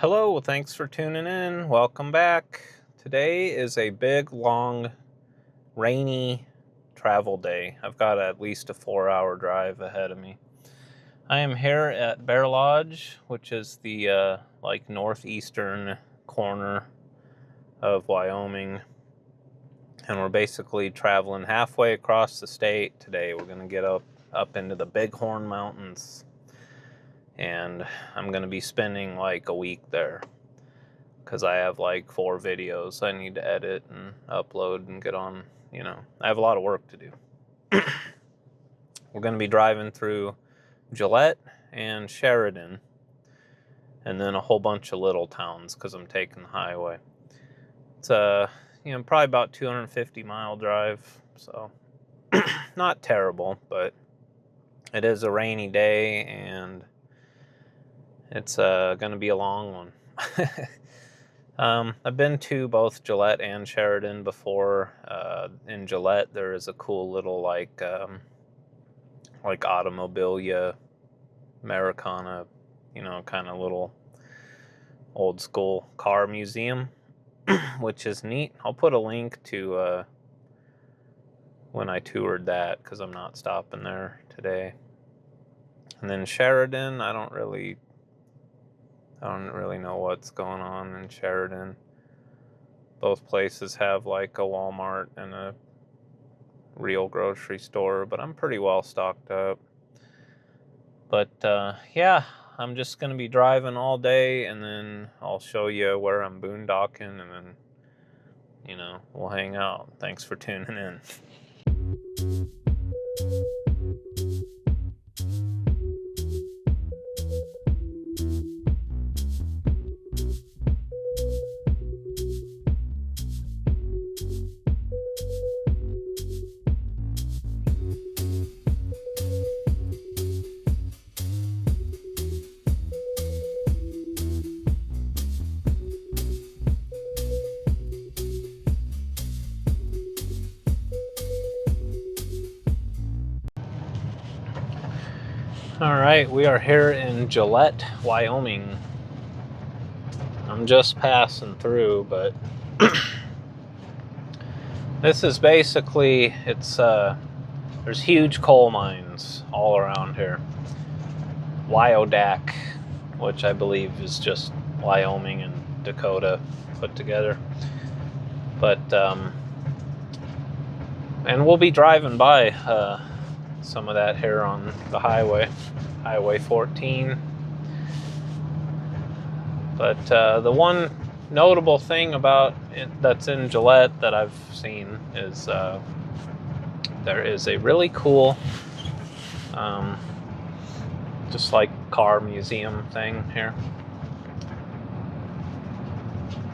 Hello, thanks for tuning in. Welcome back. Today is a big, long, rainy travel day. I've got at least a 4-hour drive ahead of me. I am here at Bear Lodge, which is the northeastern corner of Wyoming. And we're basically traveling halfway across the state today. We're going to get up into the Bighorn Mountains. And I'm going to be spending like a week there because I have like 4 videos I need to edit and upload and get on, I have a lot of work to do. We're going to be driving through Gillette and Sheridan and then a whole bunch of little towns because I'm taking the highway. It's probably about 250-mile drive, so not terrible, but it is a rainy day and it's going to be a long one. I've been to both Gillette and Sheridan before. In Gillette, there is a cool little like automobilia Americana, kind of little old school car museum, which is neat. I'll put a link to when I toured that because I'm not stopping there today. And then Sheridan, I don't really know what's going on in Sheridan. Both places have like a Walmart and a real grocery store, but I'm pretty well stocked up. But I'm just going to be driving all day, and then I'll show you where I'm boondocking, and then, we'll hang out. Thanks for tuning in. All right, we are here in Gillette, Wyoming. I'm just passing through, but this is basically, there's huge coal mines all around here. Wyodak, which I believe is just Wyoming and Dakota put together. But, and we'll be driving by some of that here on the Highway 14. But the one notable thing about it that's in Gillette that I've seen is there is a really cool just like car museum thing here,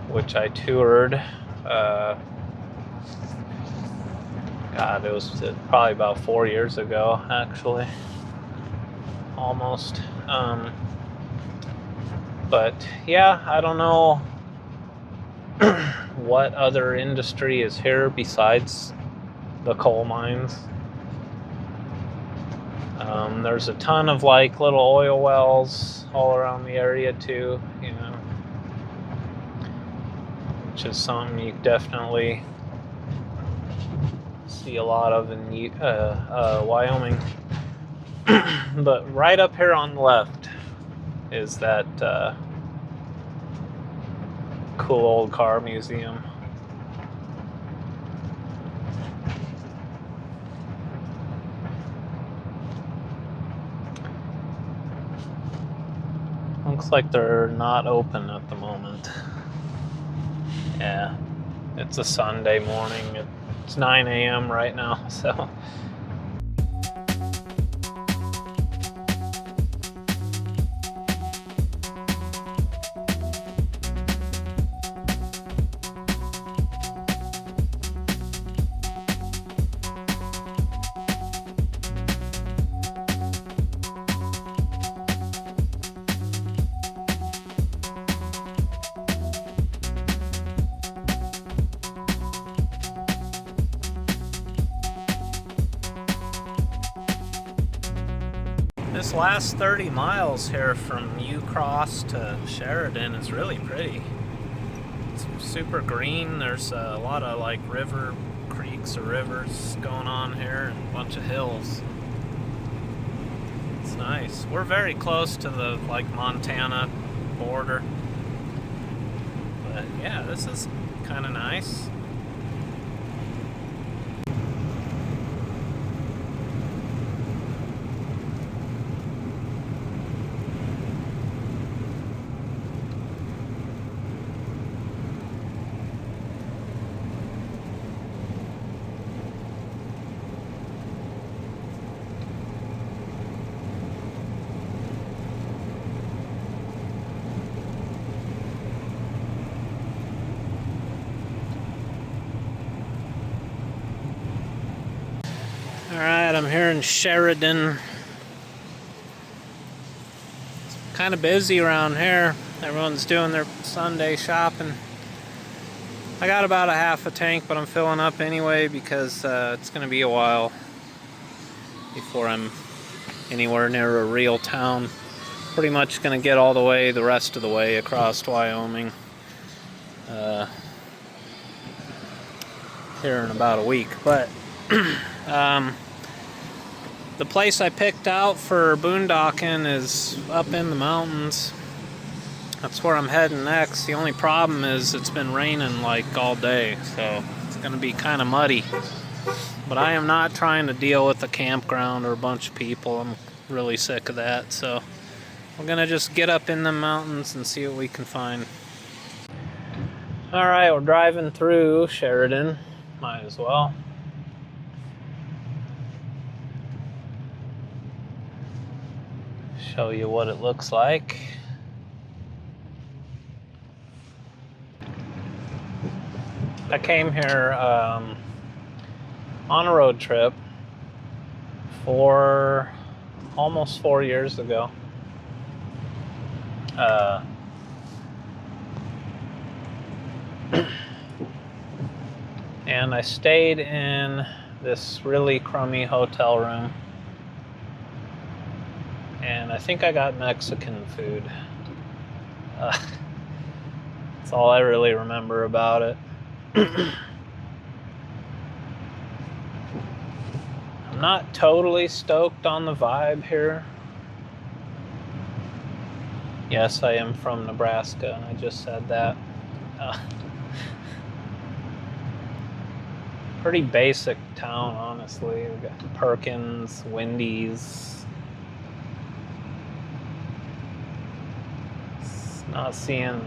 which I toured. It was probably about 4 years ago, actually, almost. But yeah, I don't know what other industry is here besides the coal mines. There's a ton of like little oil wells all around the area too, which is something you definitely see a lot of in Wyoming. But right up here on the left is that cool old car museum. Looks like they're not open at the moment. Yeah, it's a Sunday morning. It's 9 a.m. right now, so. This last 30 miles here from Cross to Sheridan is really pretty. It's super green. There's a lot of like creeks or rivers going on here, and a bunch of hills. It's nice. We're very close to the like Montana border. But yeah, this is kind of nice. Alright, I'm here in Sheridan. It's kind of busy around here. Everyone's doing their Sunday shopping. I got about a half a tank, but I'm filling up anyway because it's going to be a while before I'm anywhere near a real town. Pretty much going to get all the rest of the way across Wyoming here in about a week. But the place I picked out for boondocking is up in the mountains. That's where I'm heading next. The only problem is it's been raining like all day, so it's going to be kind of muddy. But I am not trying to deal with a campground or a bunch of people. I'm really sick of that, so we're going to just get up in the mountains and see what we can find. Alright, we're driving through Sheridan. Might as well. Show you what it looks like. I came here on a road trip almost 4 years ago. And I stayed in this really crummy hotel room. And I think I got Mexican food. That's all I really remember about it. I'm not totally stoked on the vibe here. Yes, I am from Nebraska, and I just said that. Pretty basic town, honestly. We got Perkins, Wendy's. Not seeing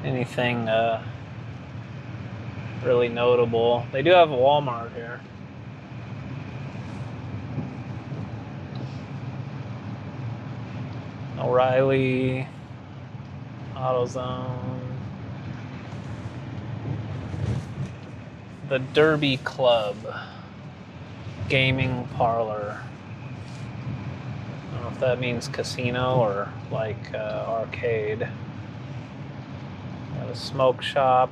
anything really notable. They do have a Walmart here. O'Reilly, AutoZone, the Derby Club, gaming parlor. I don't know if that means casino or like arcade. Got a smoke shop.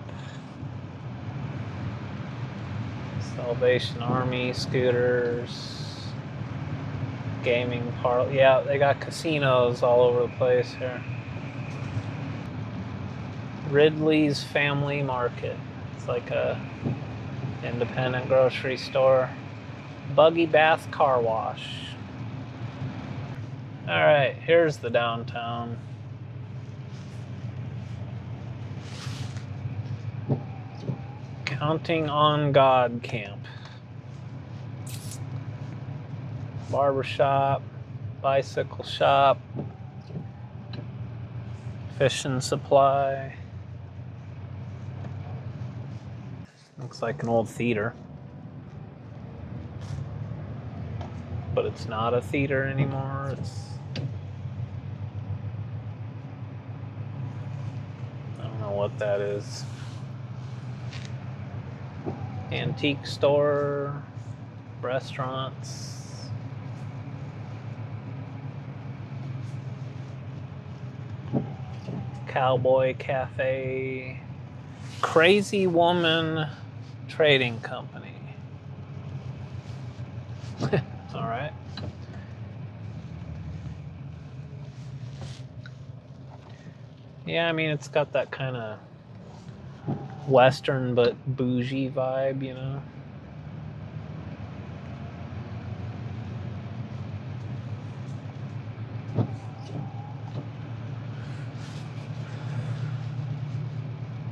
Salvation Army scooters. Gaming parlor. Yeah, they got casinos all over the place here. Ridley's Family Market. It's like a independent grocery store. Buggy Bath Car Wash. Alright, here's the downtown. Counting on God camp. Barbershop, bicycle shop, fishing supply. Looks like an old theater. But it's not a theater anymore. I don't know what that is. Antique store, restaurants. Cowboy Cafe. Crazy Woman Trading Company. All right. Yeah, I mean, it's got that kind of Western but bougie vibe, you know?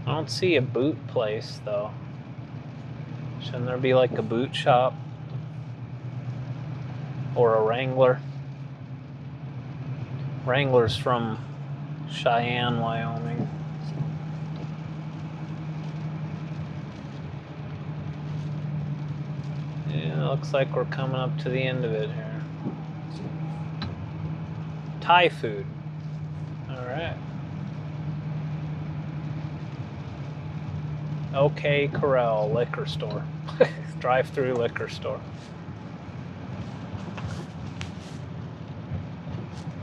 I don't see a boot place, though. Shouldn't there be like a boot shop? Or a Wrangler? Wrangler's from Cheyenne, Wyoming. Yeah, looks like we're coming up to the end of it here. Thai food. Alright. OK Corral liquor store. Drive-through liquor store.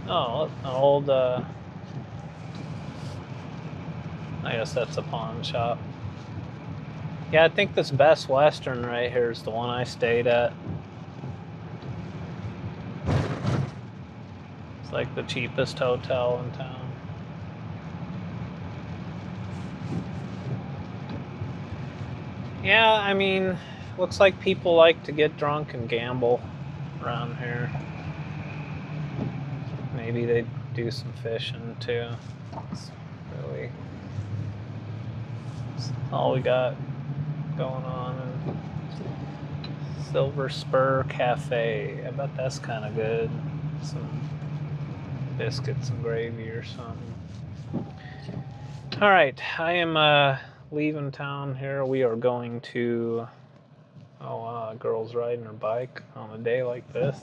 Oh, an old, I guess that's a pawn shop. Yeah, I think this Best Western right here is the one I stayed at. It's like the cheapest hotel in town. Yeah, I mean, looks like people like to get drunk and gamble around here. Maybe they do some fishing too. That's really all we got going on. And Silver Spur Cafe. I bet that's kind of good. Some biscuits and gravy or something. All right, I am leaving town here. We are going to, a girl's riding her bike on a day like this.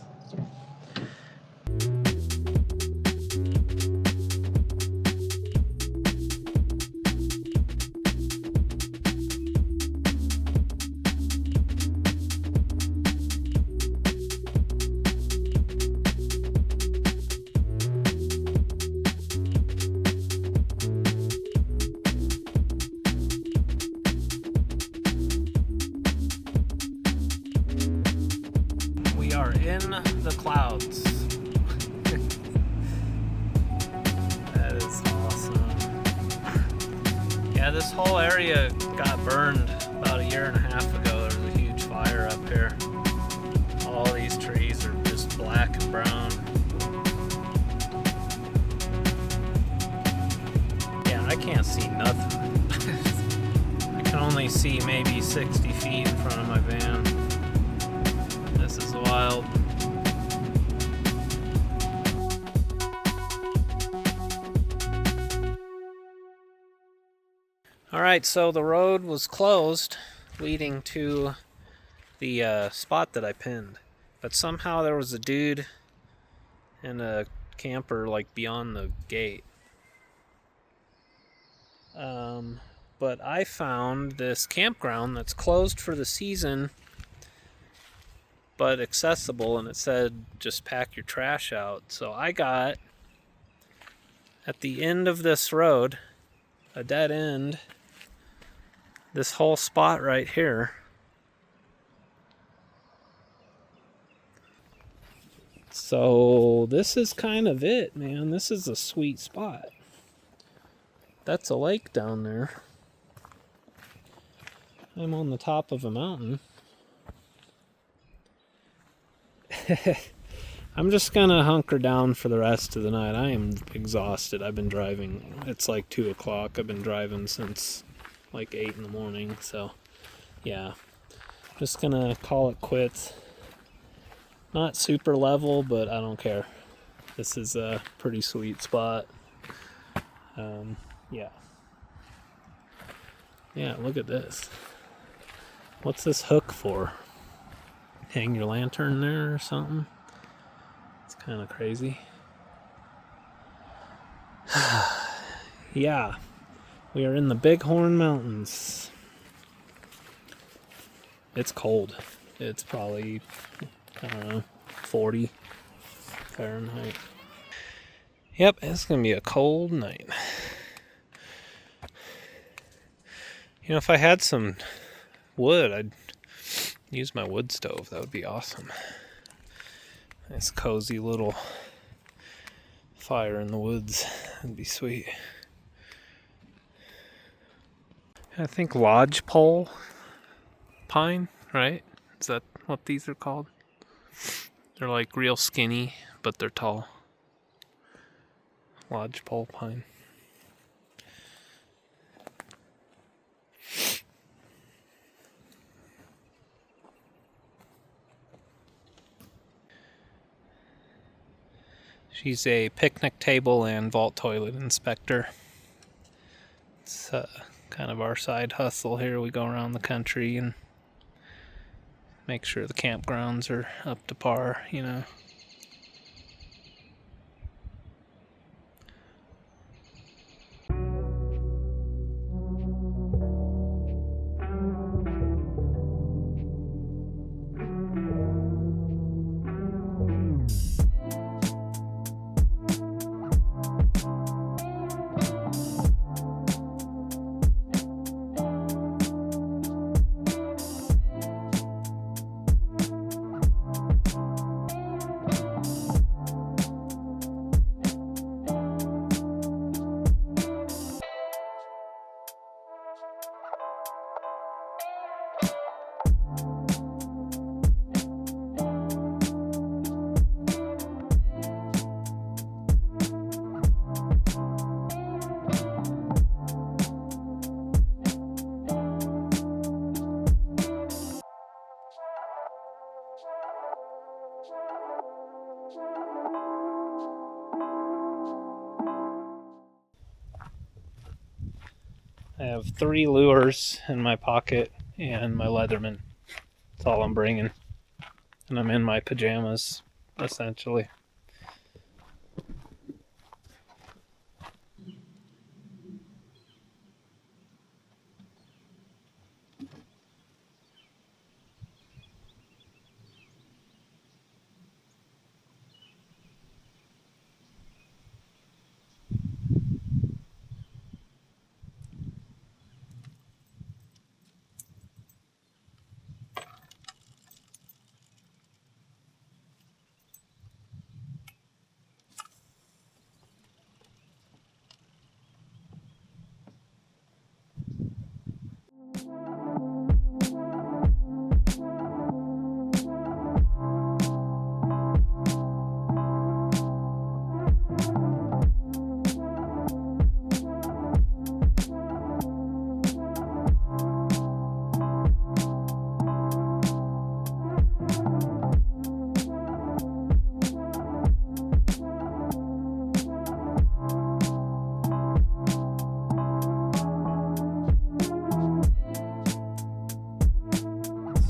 Are in the clouds. That is awesome. Yeah, this whole area got burned about 1.5 years ago. There was a huge fire up here. All these trees are just black and brown. Yeah, I can't see nothing. I can only see maybe 60 feet in front of my van. This is wild. All right, so the road was closed leading to the spot that I pinned, but somehow there was a dude and a camper like beyond the gate. But I found this campground that's closed for the season but accessible, and it said just pack your trash out. So I got, at the end of this road, a dead end, this whole spot right here. So this is kind of it, man. This is a sweet spot. That's a lake down there. I'm on the top of a mountain. I'm just gonna hunker down for the rest of the night. I am exhausted. I've been driving. It's like 2 o'clock. I've been driving since like 8 in the morning. So yeah, just gonna call it quits. Not super level, but I don't care. This is a pretty sweet spot. Yeah, look at this. What's this hook for? Hang your lantern there or something? It's kind of crazy. Yeah, we are in the Bighorn Mountains. It's cold. It's probably, I don't know, 40 Fahrenheit. Yep, it's going to be a cold night. You know, if I had some wood, I'd use my wood stove. That would be awesome. Nice cozy little fire in the woods. That'd be sweet. I think lodgepole pine, right? Is that what these are called? They're like real skinny, but they're tall. Lodgepole pine. She's a picnic table and vault toilet inspector. It's kind of our side hustle here. We go around the country and make sure the campgrounds are up to par, you know. I have 3 lures in my pocket and my Leatherman. That's all I'm bringing. And I'm in my pajamas, essentially.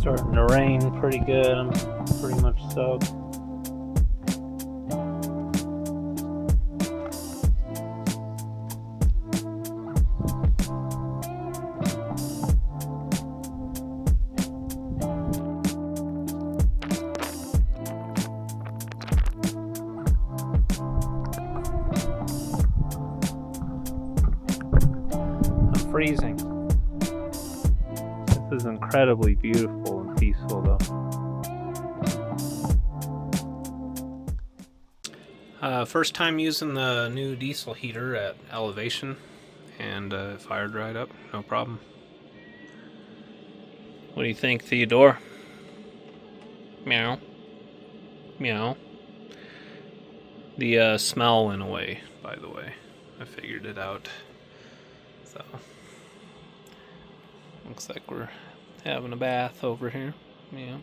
Starting to rain pretty good. I'm pretty much soaked. I'm freezing. This is incredibly beautiful and peaceful, though. First time using the new diesel heater at elevation, and it fired right up, no problem. What do you think, Theodore? Meow. Meow. The smell went away, by the way. I figured it out. So, looks like we're having a bath over here. Yeah,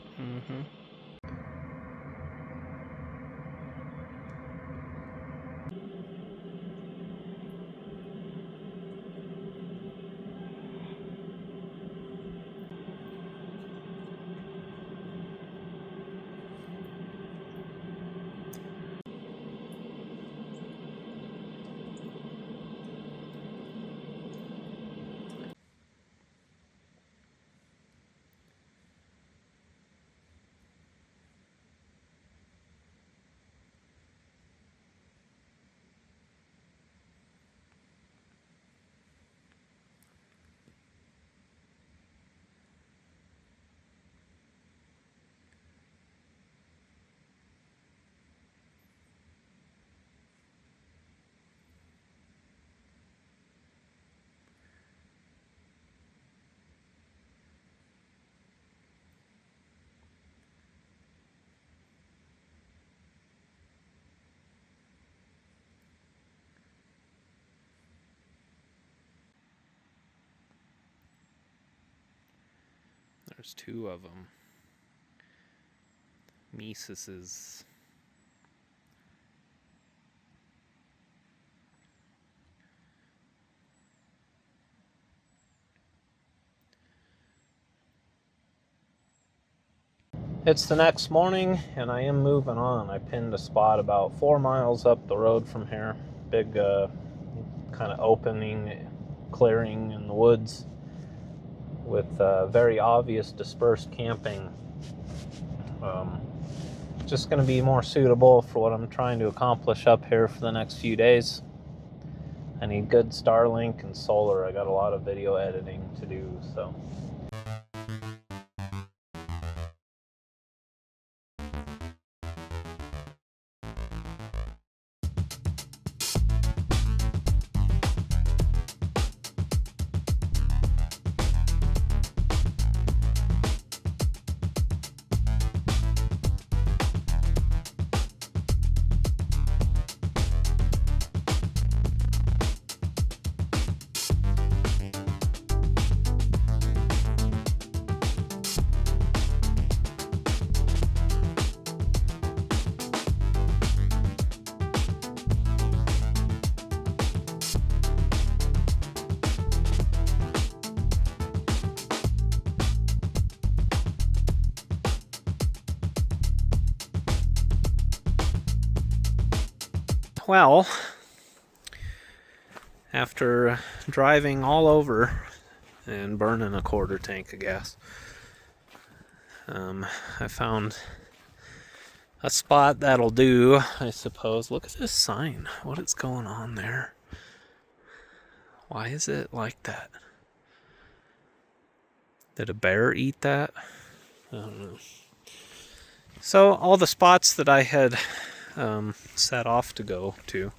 There's two of them. Mises. It's the next morning, and I am moving on. I pinned a spot about 4 miles up the road from here. Big kind of opening, clearing in the woods with very obvious dispersed camping. Just going to be more suitable for what I'm trying to accomplish up here for the next few days. I need good Starlink and solar. I got a lot of video editing to do, so. Well, after driving all over and burning a quarter tank of gas, I found a spot that'll do, I suppose. Look at this sign. What is going on there? Why is it like that? Did a bear eat that? I don't know. So all the spots that I had set off to go to,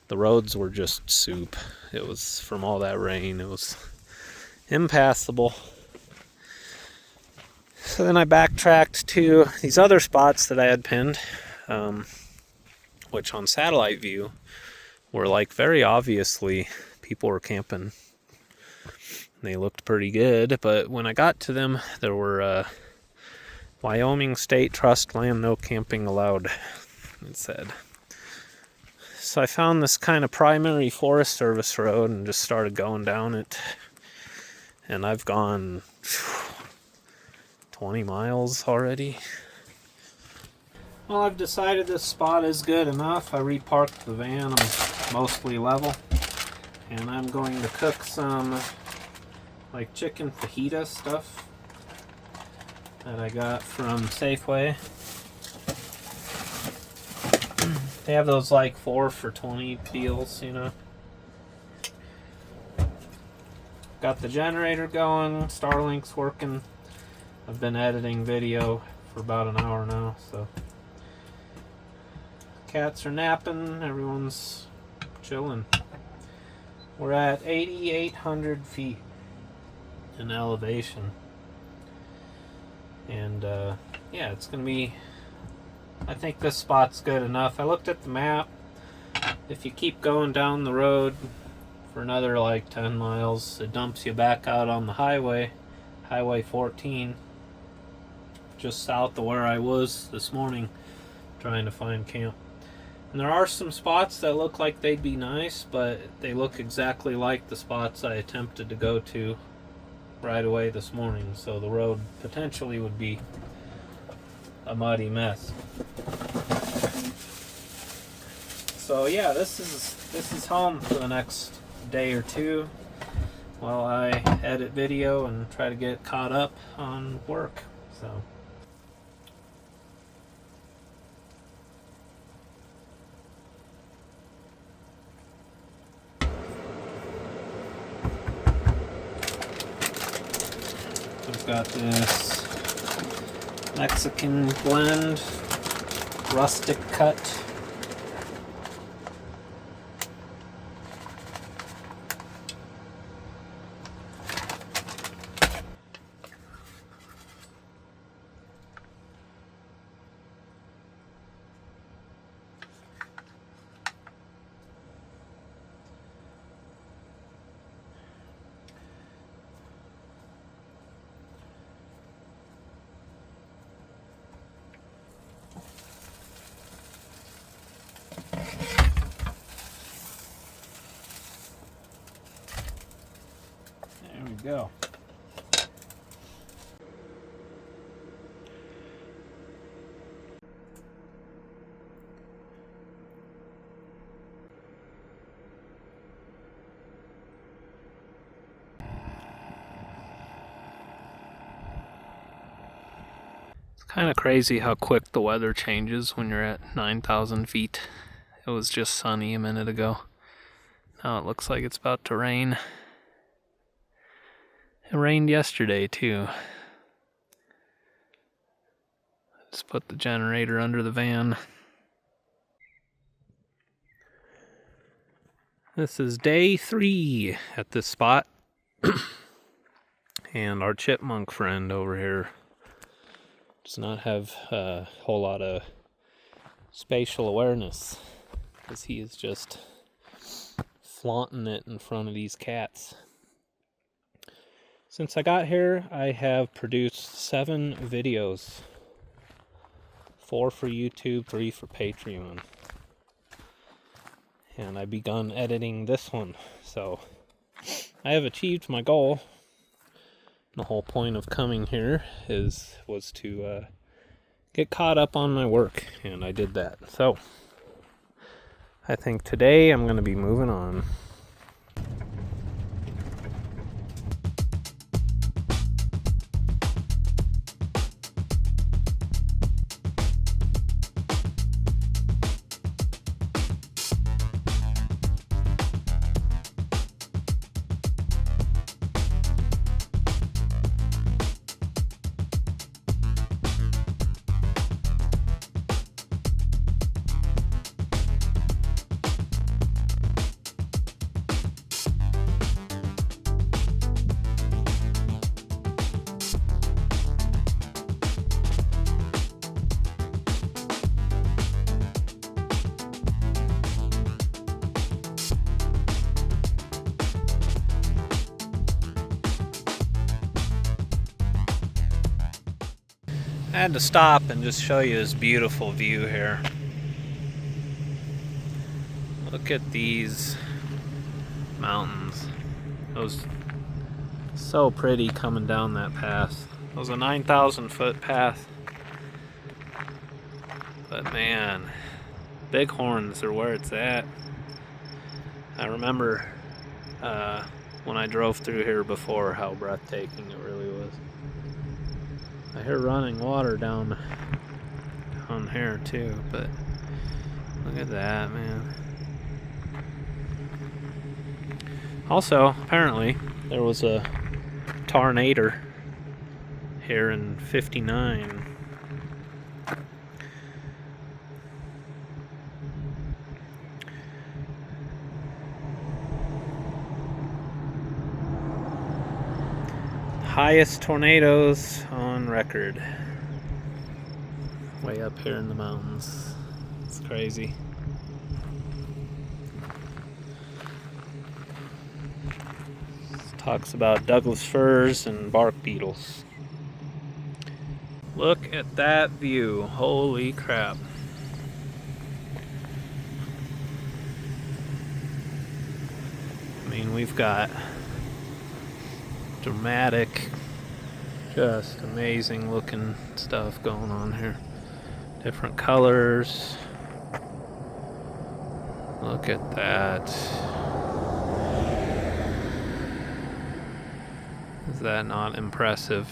the roads were just soup. It was from all that rain. It was impassable. So then I backtracked to these other spots that I had pinned, which on satellite view were like very obviously people were camping. They looked pretty good, but when I got to them, there were Wyoming State Trust land, no camping allowed, it said. So I found this kind of primary Forest Service road and just started going down it. And I've gone 20 miles already. Well, I've decided this spot is good enough. I reparked the van. I'm mostly level. And I'm going to cook some like chicken fajita stuff that I got from Safeway. They have those like 4 for $20 deals, you know. Got the generator going, Starlink's working. I've been editing video for about an hour now, so. Cats are napping, everyone's chilling. We're at 8,800 feet in elevation. And yeah, it's gonna be, I think this spot's good enough. I looked at the map. If you keep going down the road for another like 10 miles, it dumps you back out on the highway, Highway 14, just south of where I was this morning trying to find camp. And there are some spots that look like they'd be nice, but they look exactly like the spots I attempted to go to right away this morning, so the road potentially would be a muddy mess. So yeah, this is home for the next day or two while I edit video and try to get caught up on work. So we've got this Mexican blend, rustic cut. go. It's kind of crazy how quick the weather changes when you're at 9,000 feet. It was just sunny a minute ago. Now it looks like it's about to rain. It rained yesterday too. Just put the generator under the van. This is day 3 at this spot. And our chipmunk friend over here does not have a whole lot of spatial awareness, because he is just flaunting it in front of these cats. Since I got here, I have produced 7 videos. 4 for YouTube, 3 for Patreon. And I've begun editing this one. So I have achieved my goal. The whole point of coming here was to get caught up on my work, and I did that. So I think today I'm going to be moving on. I had to stop and just show you this beautiful view here. Look at these mountains. It was so pretty coming down that path. It was a 9,000 foot path. But man, Bighorns are where it's at. I remember when I drove through here before how breathtaking it really was. I hear running water down here too, but look at that, man. Also, apparently, there was a tornado here in '59. Highest tornadoes on record. Way up here in the mountains. It's crazy. This talks about Douglas firs and bark beetles. Look at that view. Holy crap. I mean, we've got dramatic, just amazing looking stuff going on here. Different colors. Look at that. Is that not impressive?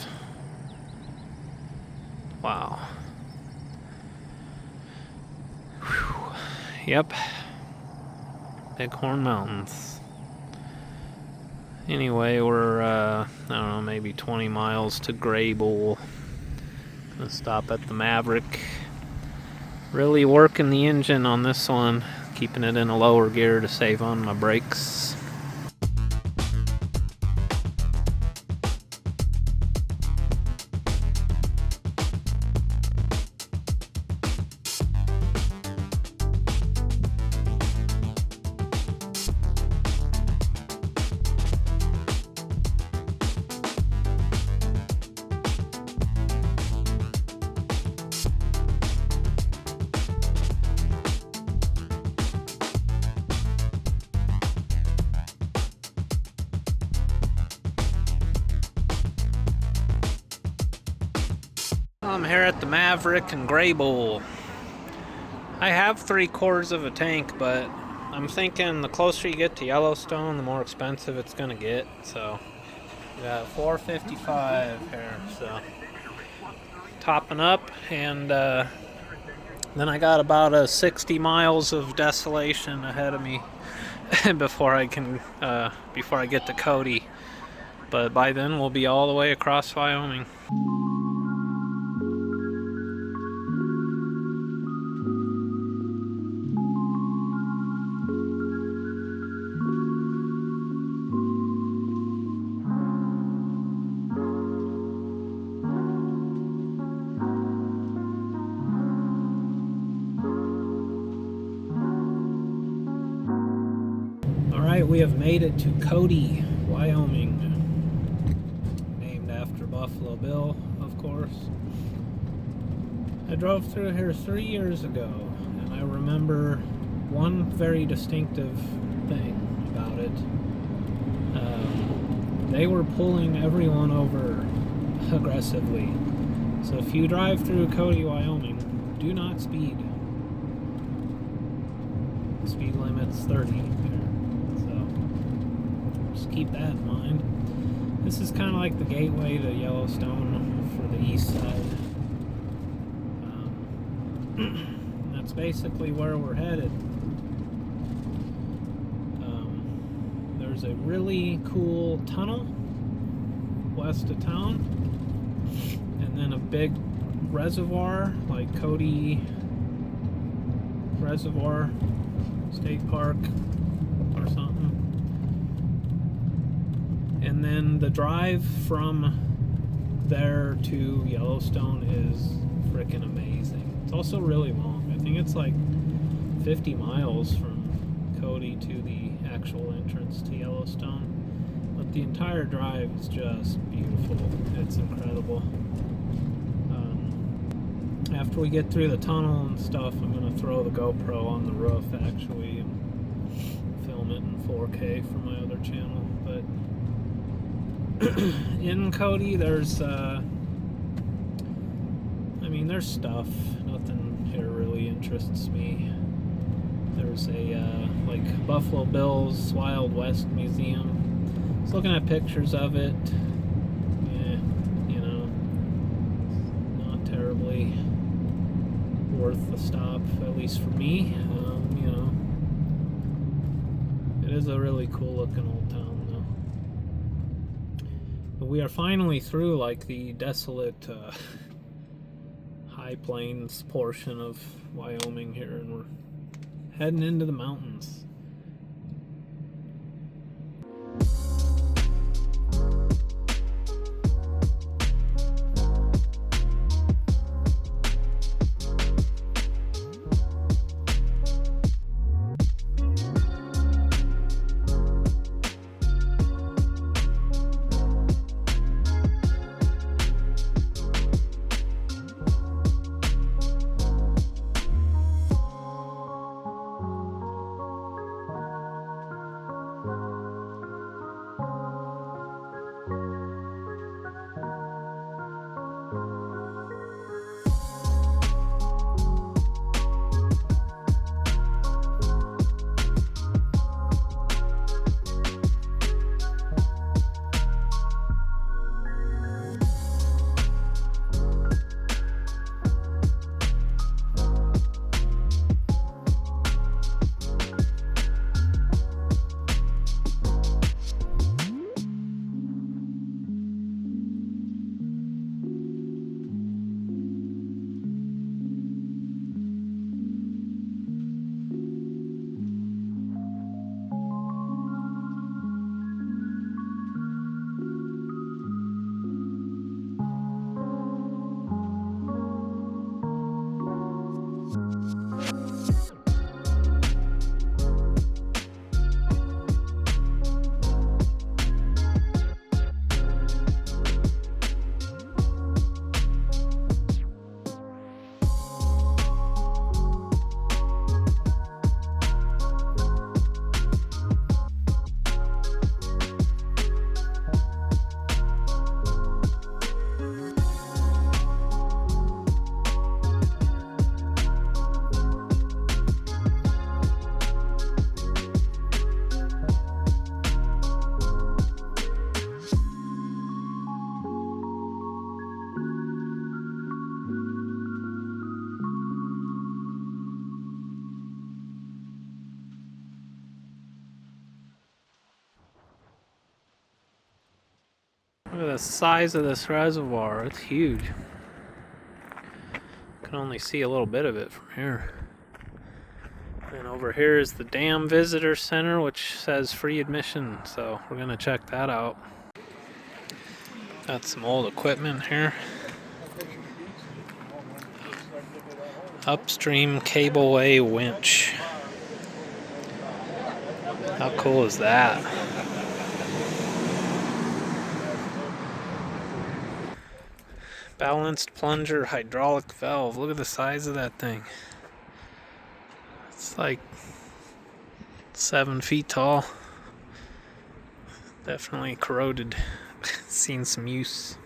Wow. Whew. Yep. Bighorn Mountains. Anyway, we're, I don't know, maybe 20 miles to Grable. Gonna stop at the Maverick. Really working the engine on this one, keeping it in a lower gear to save on my brakes. I'm here at the Maverick and Graybull. I have 3/4 of a tank, but I'm thinking the closer you get to Yellowstone, the more expensive it's gonna get. So, got $4.55 here. So, topping up, and then I got about 60 miles of desolation ahead of me before I get to Cody. But by then we'll be all the way across Wyoming. Alright, we have made it to Cody, Wyoming. Named after Buffalo Bill, of course. I drove through here 3 years ago, and I remember one very distinctive thing about it. They were pulling everyone over aggressively. So if you drive through Cody, Wyoming, do not speed. The speed limit's 30 here. Just keep that in mind. This is kind of like the gateway to Yellowstone for the east side. That's basically where we're headed. There's a really cool tunnel west of town, and then a big reservoir, like Cody Reservoir State Park or something. And then the drive from there to Yellowstone is freaking amazing. It's also really long. I think it's like 50 miles from Cody to the actual entrance to Yellowstone. But the entire drive is just beautiful. It's incredible. After we get through the tunnel and stuff, I'm going to throw the GoPro on the roof actually and film it in 4K for my other channel. But in Cody, there's there's stuff. Nothing here really interests me. There's a like Buffalo Bill's Wild West Museum. I was looking at pictures of it. Yeah, not terribly worth the stop, at least for me. It is a really cool looking old town though. But we are finally through like the desolate high plains portion of Wyoming here, and we're heading into the mountains. Look at the size of this reservoir. It's huge. Can only see a little bit of it from here. And over here is the Dam Visitor Center, which says free admission, so we're gonna check that out. Got some old equipment here. Upstream cableway winch. How cool is that? Balanced plunger hydraulic valve. Look at the size of that thing. It's like 7 feet tall. Definitely corroded. Seen some use.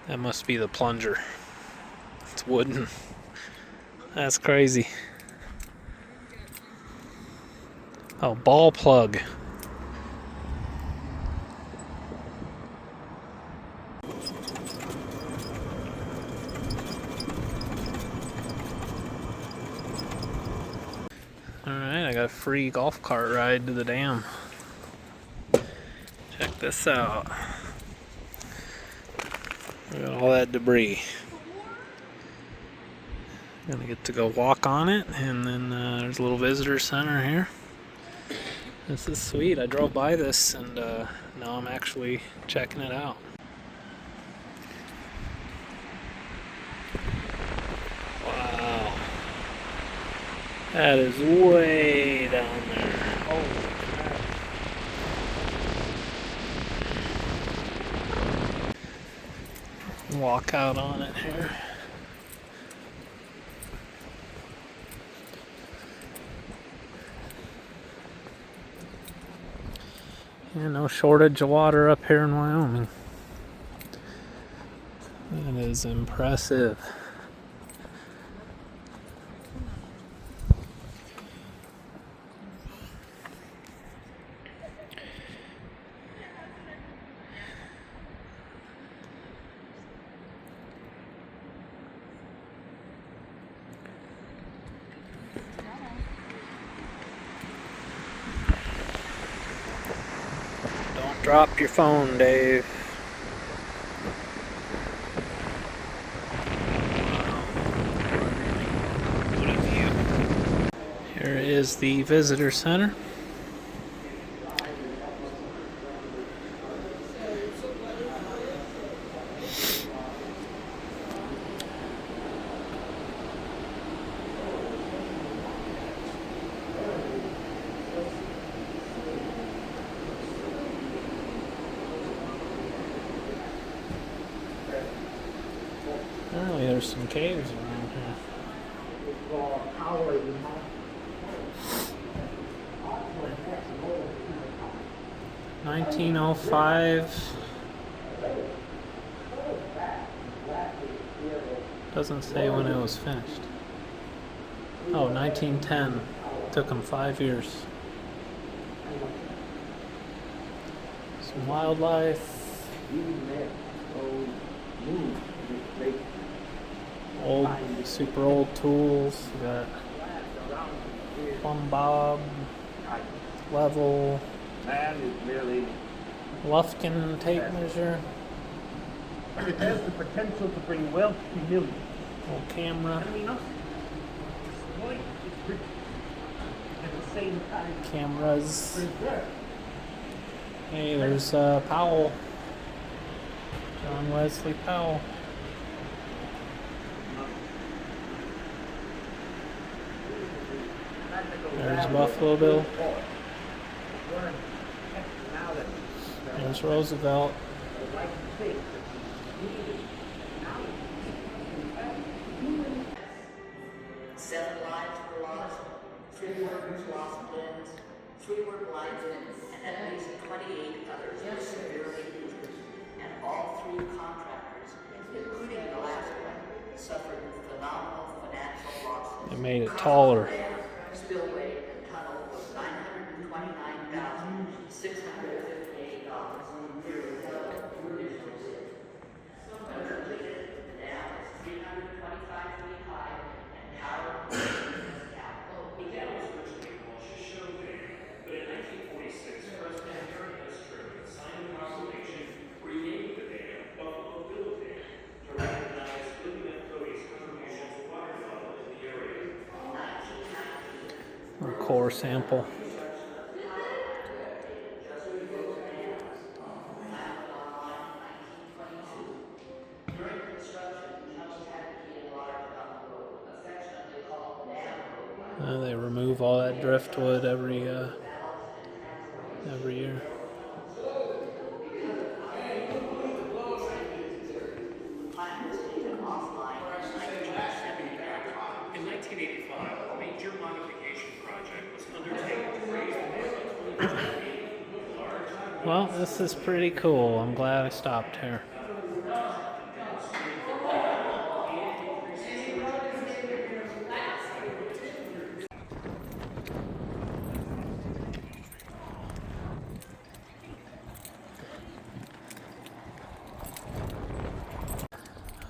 That must be the plunger. It's wooden. That's crazy. Oh, ball plug. Alright, I got a free golf cart ride to the dam. Check this out. Look at all that debris. Gonna get to go walk on it, and then there's a little visitor center here. This is sweet. I drove by this, and now I'm actually checking it out. Wow. That is way down there. Holy crap. Walk out on it here. Yeah, no shortage of water up here in Wyoming. That is impressive. Don't drop your phone, Dave. What a view. Here is the visitor center. Apparently there's some caves around here. 1905. Doesn't say when it was finished. Oh, 1910. Took them 5 years. Some wildlife. Old, super old tools. We got plumb bob, level, Lufkin tape measure. It has the potential to bring wealth to millions. Old camera. At the same time, Cameras. Hey, there's Powell. John Wesley Powell. There's Buffalo Bill. There's Roosevelt. 7 lives were lost, 3 workers lost limbs, 3 were blinded, and at least 28 others were severely injured. And all 3 contractors, including the last one, suffered phenomenal financial losses. They made it taller. Spillway and tunnel was $929,658. The dam is 325 feet high and towered. A core sample. During construction, tunnels had to be enlarged on the road, affectionately called Dam Road. They remove all that driftwood every year. The plant was taken offline in 1979. In 1985, a major modification project was undertaken to raise more than 25 feet. Well, this is pretty cool. I'm glad I stopped here.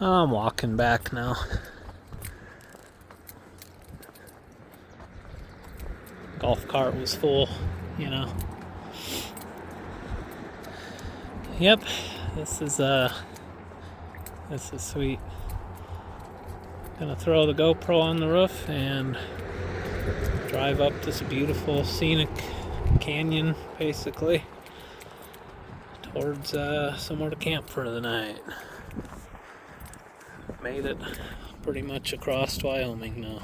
I'm walking back now. Golf cart was full, you know. Yep, this is sweet. Gonna throw the GoPro on the roof and drive up this beautiful scenic canyon, basically, towards somewhere to camp for the night. Made it pretty much across Wyoming now.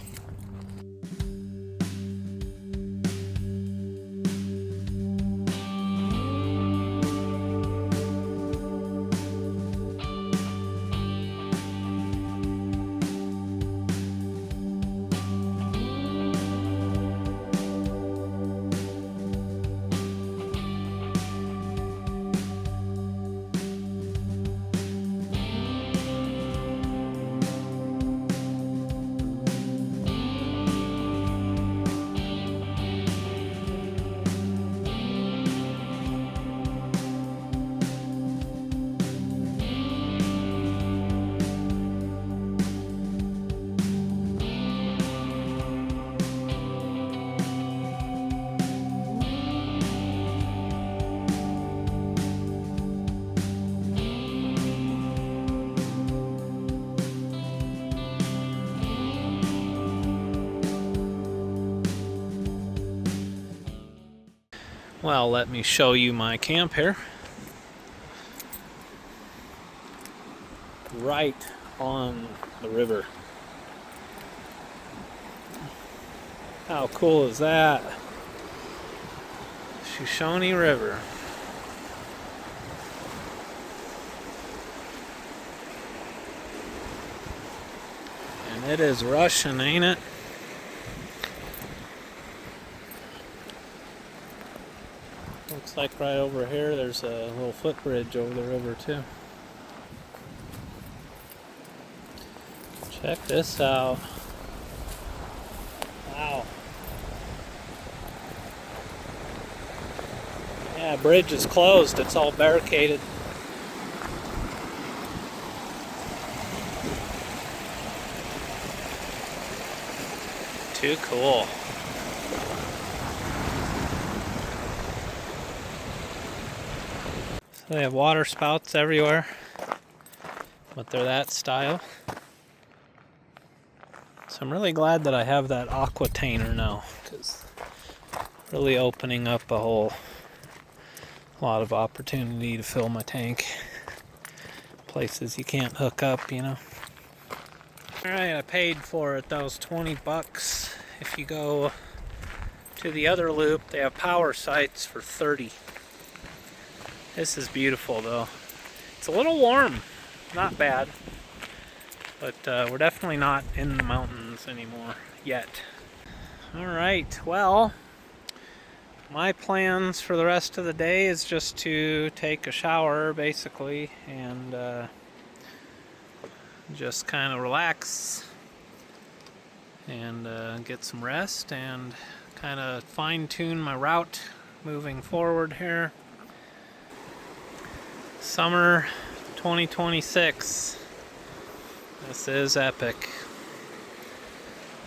Well, let me show you my camp here. Right on the river. How cool is that? Shoshone River. And it is rushing, ain't it? Looks like right over here there's a little footbridge over the river too. Check this out. Wow. Yeah, bridge is closed. It's all barricaded. Too cool. So they have water spouts everywhere, but they're that style. So I'm really glad that I have that aqua tainer now, because really opening up a whole lot of opportunity to fill my tank. Places you can't hook up, you know. Alright, I paid for it. That was 20 bucks. If you go to the other loop, they have power sites for 30. This is beautiful though. It's a little warm, not bad, but we're definitely not in the mountains anymore yet. Alright, well, my plans for the rest of the day is just to take a shower basically and just kind of relax and get some rest and kind of fine-tune my route moving forward here. Summer 2026. This is epic.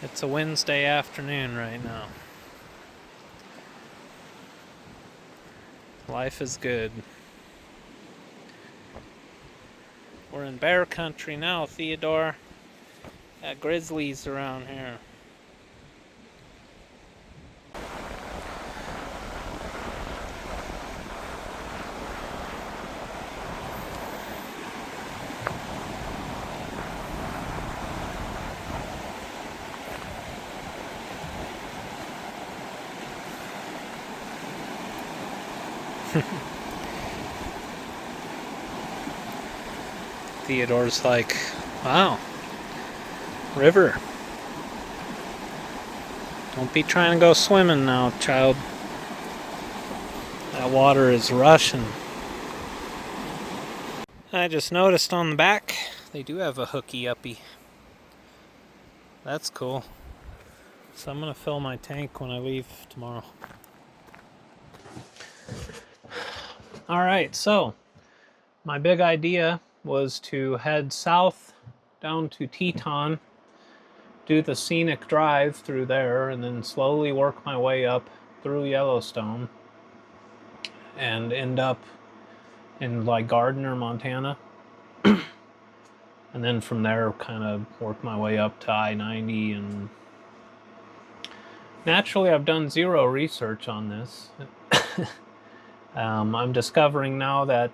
It's a Wednesday afternoon right now. Life is good. We're in bear country now, Theodore. Got grizzlies around here. Theodore's like, wow, river. Don't be trying to go swimming now, child. That water is rushing. I just noticed on the back, they do have a hooky-uppy. That's cool. So I'm going to fill my tank when I leave tomorrow. Alright, so my big idea was to head south down to Teton, do the Scenic Drive through there, and then slowly work my way up through Yellowstone and end up in like Gardner, Montana. And then from there kind of work my way up to I-90. And naturally I've done zero research on this. I'm discovering now that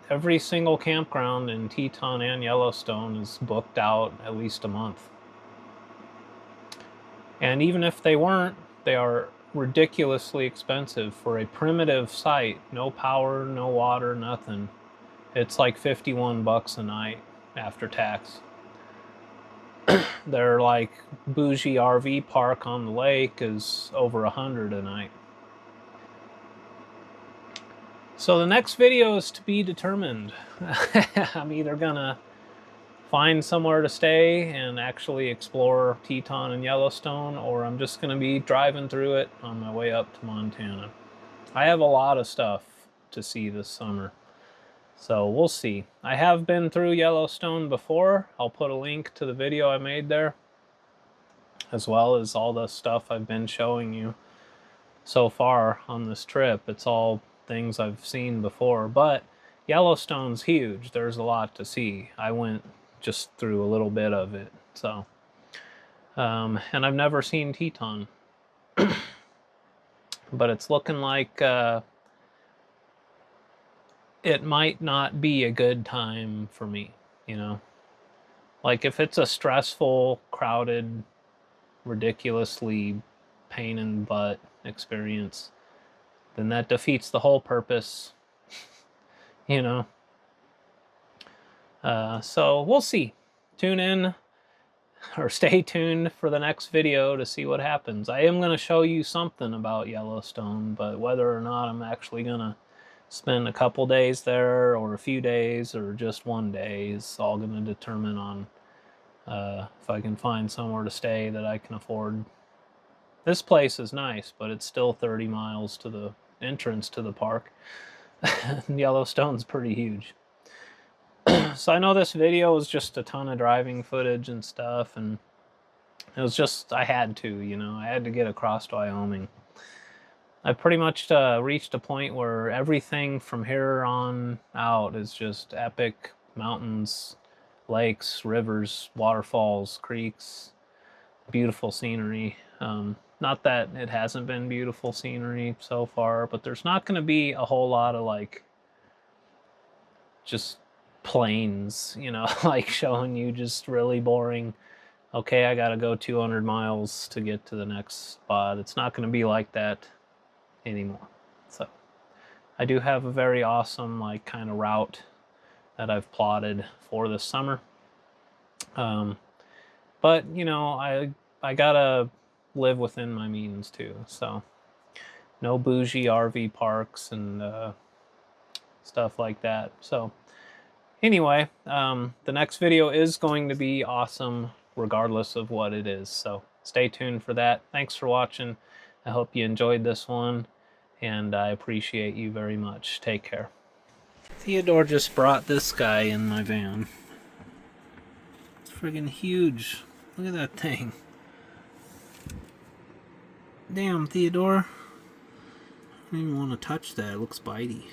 every single campground in Teton and Yellowstone is booked out at least a month. And even if they weren't, they are ridiculously expensive for a primitive site. No power, no water, nothing. It's like $51 a night after tax. Their like bougie RV park on the lake is over $100 a night. So the next video is to be determined. I'm either gonna find somewhere to stay and actually explore Teton and Yellowstone, or I'm just gonna be driving through it on my way up to Montana. I have a lot of stuff to see this summer, so we'll see. I have been through Yellowstone before. I'll put a link to the video I made there, as well as all the stuff I've been showing you so far on this trip. It's all things I've seen before, but Yellowstone's huge. There's a lot to see. I went just through a little bit of it, so and I've never seen Teton. But it's looking like it might not be a good time for me, you know? Like if it's a stressful, crowded, ridiculously pain in the butt experience, then that defeats the whole purpose, you know? So we'll see. Tune in, or stay tuned for the next video to see what happens. I am going to show you something about Yellowstone, but whether or not I'm actually going to spend a couple days there, or a few days, or just one day is all going to determine on if I can find somewhere to stay that I can afford. This place is nice, but it's still 30 miles to the entrance to the park. Yellowstone's pretty huge. So I know this video was just a ton of driving footage and stuff, and it was just, I had to, you know, I had to get across Wyoming. I pretty much reached a point where everything from here on out is just epic mountains, lakes, rivers, waterfalls, creeks, beautiful scenery. Not that it hasn't been beautiful scenery so far, but there's not going to be a whole lot of like just plains, you know, like showing you just really boring, okay, I gotta go 200 miles to get to the next spot. It's not going to be like that anymore. So I do have a very awesome like kind of route that I've plotted for this summer. But you know, I gotta live within my means too, so no bougie RV parks and stuff like that. So anyway, the next video is going to be awesome regardless of what it is, so stay tuned for that. Thanks for watching. I hope you enjoyed this one, and I appreciate you very much. Take care. Theodore just brought this guy in my van. It's friggin' huge. Look at that thing. Damn, Theodore. I don't even want to touch that. It looks bitey.